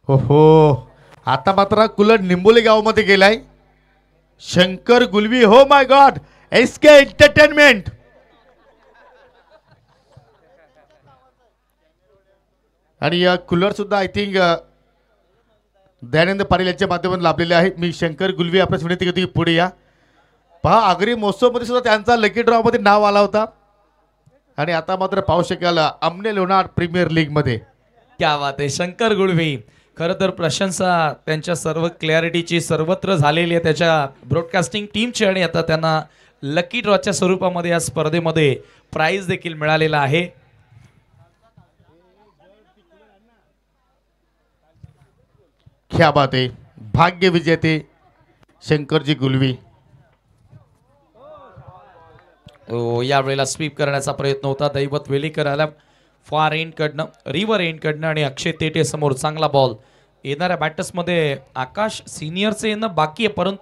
हो, आता मात्र कुलर निंबोली गावामध्ये गेलाय शंकर गुलवी. हो माय गॉड, एसके एंटरटेनमेंट. आणि कूलर सुद्धा आय थिंक दयानंद पाटील यांच्या माध्यमातून लाभलेले आहे. मी शंकर गुलवी आपल्यास विनंती करतो की पुढे या. पहा, आगरी महोत्सवमध्ये सुद्धा त्यांचा लकी ड्रॉ मध्ये नाव आला होता आणि आता मात्र पाहू शकाल अमने लोणार प्रीमियर लीग मध्ये. क्या बात आहे शंकर गुळवी. खरं तर प्रशंसा त्यांच्या सर्व क्लॅरिटीची सर्वत्र झालेली आहे त्याच्या ब्रॉडकास्टिंग टीमची आणि आता त्यांना लकी ड्रॉच्या स्वरूपामध्ये या स्पर्धेमध्ये प्राइज देखील मिळालेला आहे. क्या बात आहे, भाग्य विजेते शंकरजी गुलवी. यावेळेला स्वीप करण्याचा प्रयत्न होता दैवत वेलीकर आला फार एंड कडनं, रिव्हर एंड कडनं आणि अक्षय तेटे समोर चांगला बॉल. येणाऱ्या बॅटर्समध्ये आकाश सिनियरचे येणं बाकी आहे परंतु